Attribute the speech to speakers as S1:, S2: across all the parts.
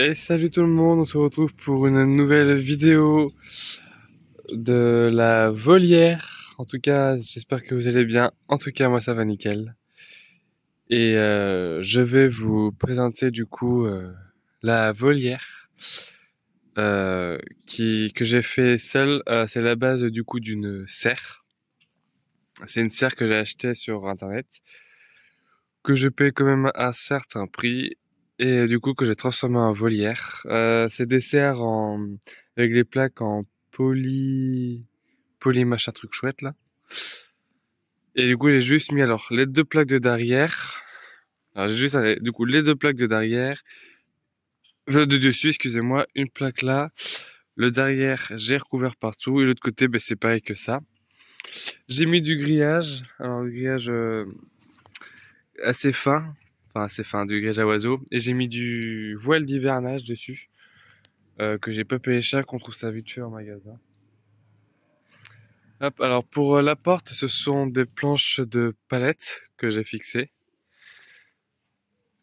S1: Et salut tout le monde, on se retrouve pour une nouvelle vidéo de la volière. En tout cas, j'espère que vous allez bien. En tout cas, moi ça va nickel. Et je vais vous présenter du coup la volière euh, que j'ai fait seul. C'est la base du coup d'une serre. C'est une serre que j'ai achetée sur internet, que je paye quand même un certain prix. Et du coup que j'ai transformé en volière. C'est des serres avec les plaques en poly machin truc chouette là. Et du coup j'ai juste mis alors les deux plaques de derrière. Alors j'ai juste du coup les deux plaques de derrière, de dessus excusez-moi, une plaque là. Le derrière j'ai recouvert partout et l'autre côté ben, c'est pareil que ça. J'ai mis du grillage, alors du grillage assez fin, enfin assez fin, du grillage à oiseaux et j'ai mis du voile d'hivernage dessus. Que j'ai pas payé cher, qu'on trouve ça vite fait en magasin. Hop, alors pour la porte, ce sont des planches de palette que j'ai fixées,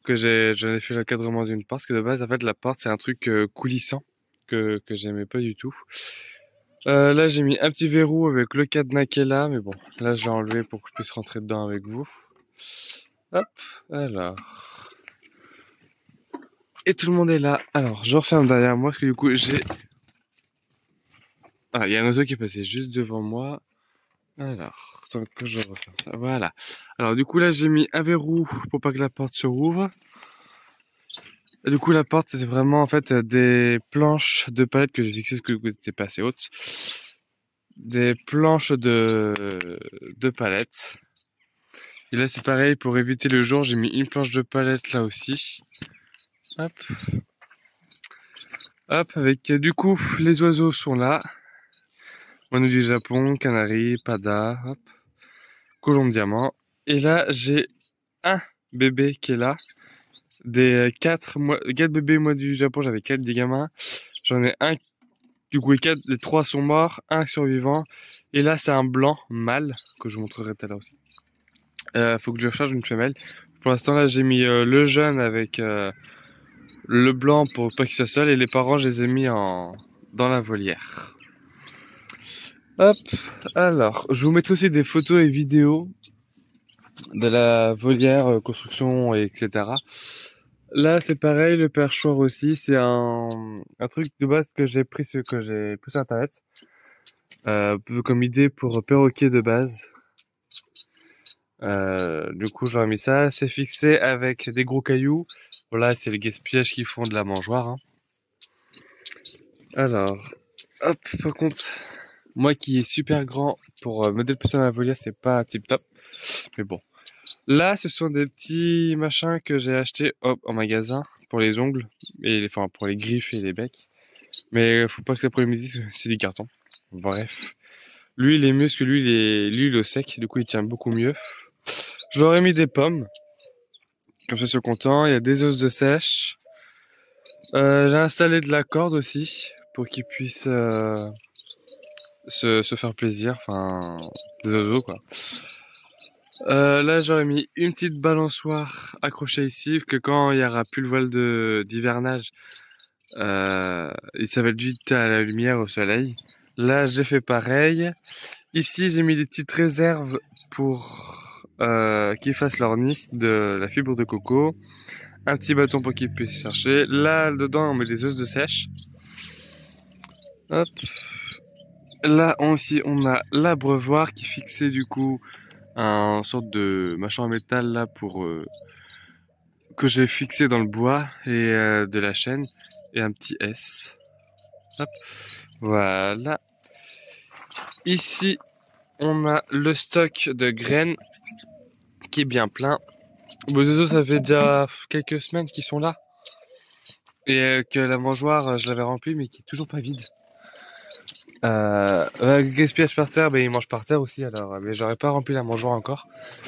S1: j'en ai fait l'encadrement d'une porte, parce que de base, en fait, la porte, c'est un truc coulissant que j'aimais pas du tout. Là, j'ai mis un petit verrou avec le cadenas qui est là, mais bon, là, je l'ai enlevé pour que je puisse rentrer dedans avec vous. Hop, alors. Et tout le monde est là. Alors, je referme derrière moi, parce que du coup, Ah, il y a un oiseau qui est passé juste devant moi. Alors, tant que je refaire ça, voilà. Alors du coup là j'ai mis un verrou pour pas que la porte se rouvre. Et du coup la porte c'est vraiment en fait des planches de palette que j'ai fixées parce que c'était pas assez haute. Des planches de palette. Et là c'est pareil pour éviter le jour, j'ai mis une planche de palette là aussi. Hop. Hop, avec du coup les oiseaux sont là. Manu du Japon, canari, pada, hop. Colombe diamant. Et là j'ai un bébé qui est là. Des 4 bébés, moi, du Japon, j'avais 4 des gamins. J'en ai un, du coup, les 3 sont morts, un survivant. Et là, c'est un blanc mâle, que je vous montrerai tout à l'heure aussi. Faut que je recharge une femelle. Pour l'instant, là, j'ai mis le jeune avec le blanc pour pas qu'il soit seul. Et les parents, je les ai mis dans la volière. Hop, alors, je vous mettrai aussi des photos et vidéos de la volière, construction, etc. Là, c'est pareil, le perchoir aussi, c'est un truc de base que j'ai pris sur internet, peu comme idée pour perroquet de base. Du coup, j'aurais mis ça, c'est fixé avec des gros cailloux. Voilà, c'est les gaspillages qui font de la mangeoire, hein. Alors, hop, par contre, moi qui est super grand pour me déplacer dans la volière, c'est pas tip top, mais bon. Là, ce sont des petits machins que j'ai achetés en magasin pour les ongles et enfin pour les griffes et les becs. Mais faut pas que ça prémédite, c'est du carton. Bref. Lui, il est mieux parce que lui, il est au sec, du coup, il tient beaucoup mieux. J'aurais mis des pommes. Comme ça, ils sont contents. Il y a des os de sèche. J'ai installé de la corde aussi pour qu'ils puissent se faire plaisir. Enfin, des oiseaux, quoi. Là, j'aurais mis une petite balançoire accrochée ici, que quand il y aura plus le voile d'hivernage, ça va être vite à la lumière, au soleil. Là, j'ai fait pareil. Ici, j'ai mis des petites réserves pour qu'ils fassent leur nid de la fibre de coco. Un petit bâton pour qu'ils puissent chercher. Là, dedans, on met des œufs de sèche. Hop. Là aussi, on a l'abreuvoir qui fixait du coup un sorte de machin en métal là pour que j'ai fixé dans le bois et de la chaîne et un petit S. Hop. Voilà. Ici, on a le stock de graines qui est bien plein. Bon, désolé, ça fait déjà quelques semaines qu'ils sont là. Et que la mangeoire, je l'avais remplie, mais qui est toujours pas vide. Le gaspillage par terre, ben, ils mangent par terre aussi, alors. Mais j'aurais pas rempli la mangeoire encore.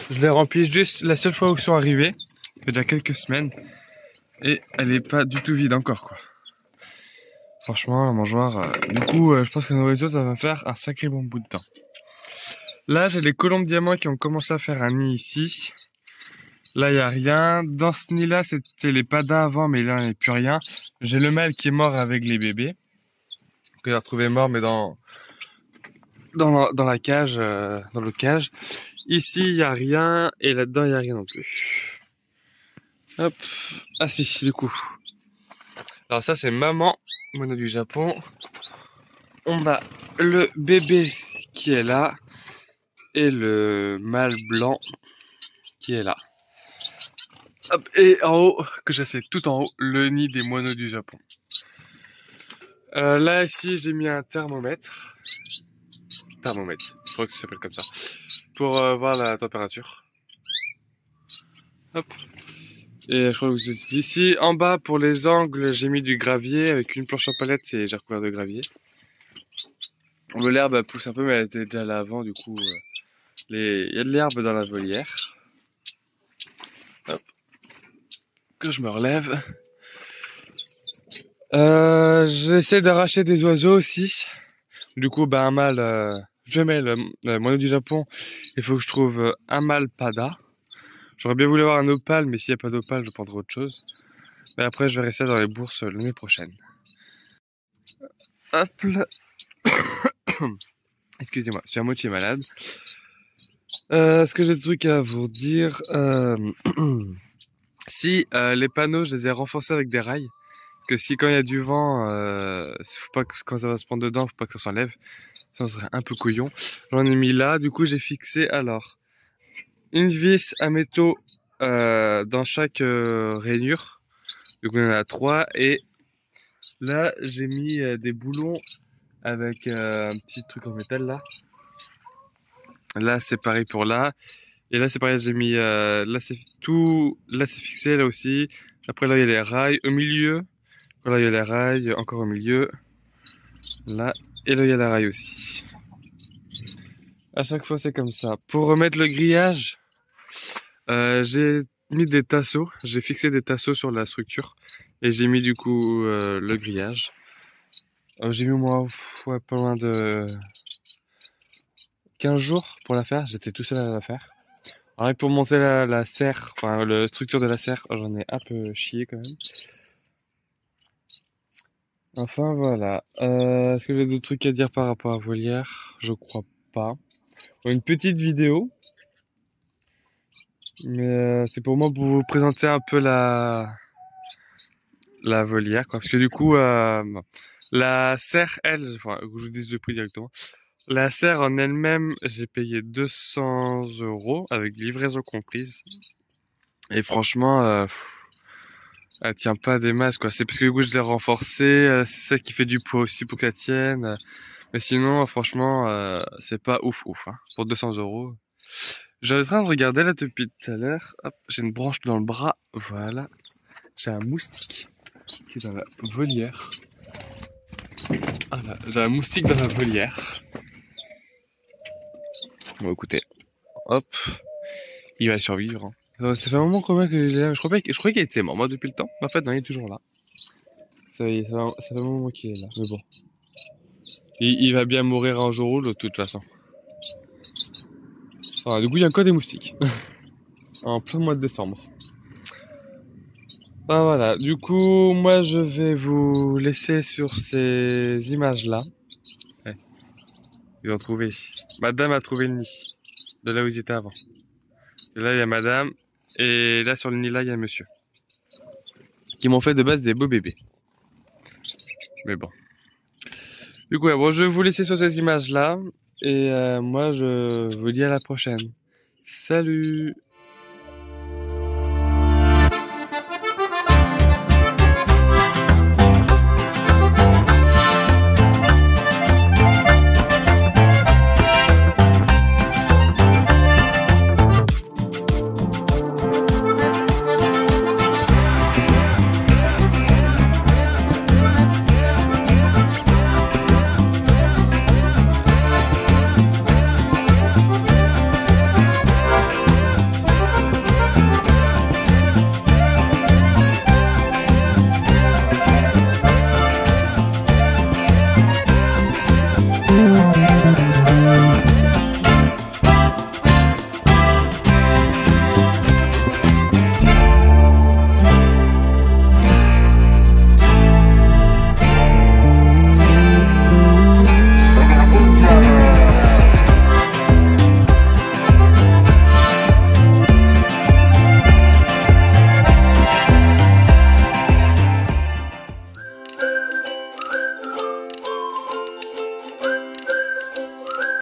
S1: Je l'ai remplie juste la seule fois où ils sont arrivés. Ça fait déjà quelques semaines. Et elle est pas du tout vide encore, quoi. Franchement, la mangeoire. Du coup, je pense que la nourriture, ça va faire un sacré bon bout de temps. Là, j'ai les colombes diamants qui ont commencé à faire un nid ici. Là, il n'y a rien. Dans ce nid-là, c'était les padas avant, mais là, il n'y a plus rien. J'ai le mâle qui est mort avec les bébés. Que j'ai retrouvé mort, mais dans la cage, dans l'autre cage. Ici, il n'y a rien. Et là-dedans, il n'y a rien non plus. Hop. Ah si, du coup. Alors ça, c'est maman, mono du Japon. On a le bébé qui est là. Et le mâle blanc qui est là. Hop. Et en haut, que je sais tout en haut, le nid des moineaux du Japon. Là, ici, j'ai mis un thermomètre. Je crois que ça s'appelle comme ça. Pour voir la température. Hop. Et je crois que vous êtes ici. En bas, pour les angles, j'ai mis du gravier avec une planche en palette et j'ai recouvert de gravier. L'herbe pousse un peu, mais elle était déjà là avant, du coup, il y a de l'herbe dans la volière. Hop. Que je me relève. J'essaie d'arracher des oiseaux aussi. Du coup, un mâle, je mets le moineau du Japon. Il faut que je trouve un mâle pada. J'aurais bien voulu avoir un opale, mais s'il n'y a pas d'opale, je prendrai autre chose. Mais après, je verrai ça dans les bourses l'année prochaine. Hop là. Excusez-moi, je suis à moitié malade. Est-ce que j'ai des trucs à vous dire? Si les panneaux, je les ai renforcés avec des rails. Que si quand il y a du vent, faut pas que quand ça va se prendre dedans, faut pas que ça s'enlève. Sinon, ça serait un peu couillon. J'en ai mis là. Du coup, j'ai fixé alors une vis à métaux dans chaque rainure. Donc on en a 3. Et là, j'ai mis des boulons avec un petit truc en métal là. Là, c'est pareil pour là. Et là, c'est pareil, j'ai mis... là, c'est tout... Là, c'est fixé, là aussi. Après, là, il y a les rails. Au milieu, là, il y a les rails. Encore au milieu. Là. Et là, il y a les rails aussi. À chaque fois, c'est comme ça. Pour remettre le grillage, j'ai mis des tasseaux. J'ai fixé des tasseaux sur la structure. Et j'ai mis, du coup, le grillage. J'ai mis, moi, ouais, pas loin de 15 jours pour la faire. J'étais tout seul à la faire. Alors, pour monter la serre, enfin, la structure de la serre, j'en ai un peu chié quand même. Enfin, voilà. Est-ce que j'ai d'autres trucs à dire par rapport à volière? Je crois pas. Une petite vidéo. Mais c'est pour moi pour vous présenter un peu la volière, quoi. Parce que du coup, la serre, elle, enfin, je vous dis le prix directement. La serre en elle-même, j'ai payé 200 € avec livraison comprise. Et franchement, elle tient pas des masses, quoi. C'est parce que du coup, je l'ai renforcée. C'est ça qui fait du poids aussi pour que ça tienne. Mais sinon, franchement, c'est pas ouf, hein. Pour 200 €. J'étais en train de regarder là depuis tout à l'heure. Hop, j'ai une branche dans le bras. Voilà. J'ai un moustique qui est dans la volière. Voilà, j'ai un moustique dans la volière. Bon, écoutez. Hop. Il va survivre, hein. Ça fait un moment quand même que je croyais qu'il était mort, moi, depuis le temps. Mais en fait, non, il est toujours là. Ça fait un moment qu'il est là. Mais bon. Il va bien mourir un jour ou l'autre, de toute façon. Voilà, du coup, il y a encore des moustiques. En plein mois de décembre. Ben voilà, du coup, moi, je vais vous laisser sur ces images-là. Ouais. Ils ont trouvé. Madame a trouvé le nid. De là où ils étaient avant. Et là, il y a madame. Et là, sur le nid, là, il y a monsieur. Qui m'ont fait de base des beaux bébés. Mais bon. Du coup, ouais, bon, je vais vous laisser sur ces images-là. Et moi, je vous dis à la prochaine. Salut!